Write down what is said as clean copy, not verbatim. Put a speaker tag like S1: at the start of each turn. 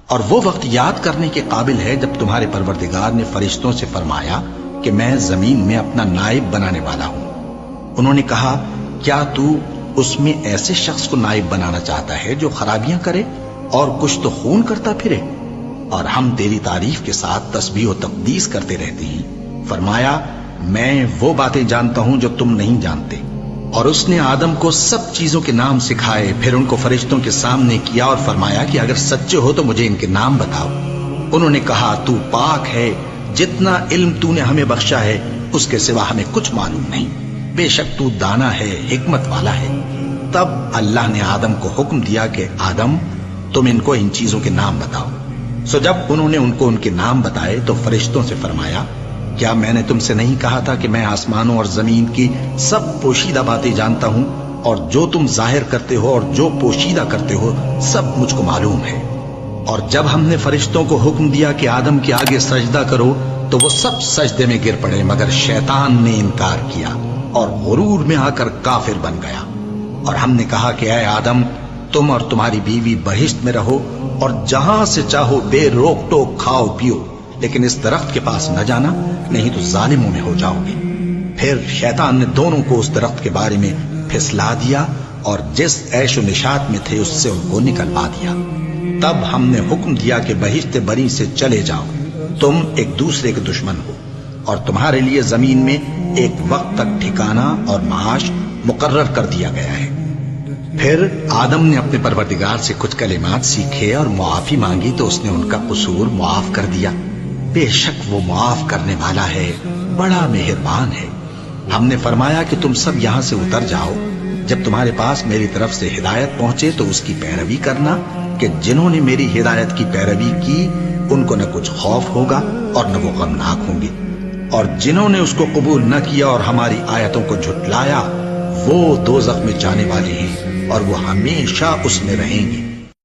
S1: اور وہ وقت یاد کرنے کے قابل ہے جب تمہارے پروردگار نے فرشتوں سے فرمایا کہ میں زمین میں اپنا نائب بنانے والا ہوں۔ انہوں نے کہا کیا تو اس میں ایسے شخص کو نائب بنانا چاہتا ہے جو خرابیاں کرے اور کچھ تو خون کرتا پھرے؟ اور ہم تیری تعریف کے ساتھ تسبیح و تقدیس کرتے رہتے ہیں۔ فرمایا میں وہ باتیں جانتا ہوں جو تم نہیں جانتے۔ اور اس نے آدم کو سب چیزوں کے نام سکھائے، پھر ان کو فرشتوں کے سامنے کیا اور فرمایا کہ اگر سچے ہو تو مجھے ان کے نام بتاؤ۔ انہوں نے کہا تو پاک ہے، جتنا علم تو نے ہمیں بخشا ہے اس کے سوا ہمیں کچھ معلوم نہیں، بے شک تو دانا ہے، حکمت والا ہے۔ تب اللہ نے آدم کو حکم دیا کہ آدم تم ان کو ان چیزوں کے نام بتاؤ۔ سو جب انہوں نے ان کو ان کے نام بتائے تو فرشتوں سے فرمایا کیا میں نے تم سے نہیں کہا تھا کہ میں آسمانوں اور زمین کی سب پوشیدہ باتیں جانتا ہوں، اور جو تم ظاہر کرتے ہو اور جو پوشیدہ کرتے ہو سب مجھ کو معلوم ہے۔ اور جب ہم نے فرشتوں کو حکم دیا کہ آدم کے آگے سجدہ کرو تو وہ سب سجدے میں گر پڑے مگر شیطان نے انکار کیا اور غرور میں آ کر کافر بن گیا۔ اور ہم نے کہا کہ اے آدم تم اور تمہاری بیوی بہشت میں رہو اور جہاں سے چاہو بے روک ٹوک کھاؤ پیو، لیکن اس درخت کے پاس نہ جانا نہیں تو ظالموں میں ہو جاؤ گے۔ پھر شیطان نے دونوں کو اس درخت کے بارے میں پھسلا دیا اور جس عیش و نشاط میں تھے اس سے ان کو نکلوا دیا۔ تب ہم نے حکم دیا کہ بہشت بری سے چلے جاؤ، تم ایک دوسرے کے دشمن ہو، اور تمہارے لیے زمین میں ایک وقت تک ٹھکانہ اور معاش مقرر کر دیا گیا ہے۔ پھر آدم نے اپنے پروردگار سے کچھ کلمات سیکھے اور معافی مانگی تو اس نے ان کا قصور معاف کر دیا۔ بے شک وہ معاف کرنے والا ہے، بڑا مہربان ہے۔ ہم نے فرمایا کہ تم سب یہاں سے اتر جاؤ، جب تمہارے پاس میری طرف سے ہدایت پہنچے تو اس کی پیروی کرنا کہ جنہوں نے میری ہدایت کی پیروی کی ان کو نہ کچھ خوف ہوگا اور نہ وہ غمناک ہوں گے، اور جنہوں نے اس کو قبول نہ کیا اور ہماری آیتوں کو جھٹلایا وہ دوزخ میں جانے والے ہیں اور وہ ہمیشہ اس میں رہیں گے۔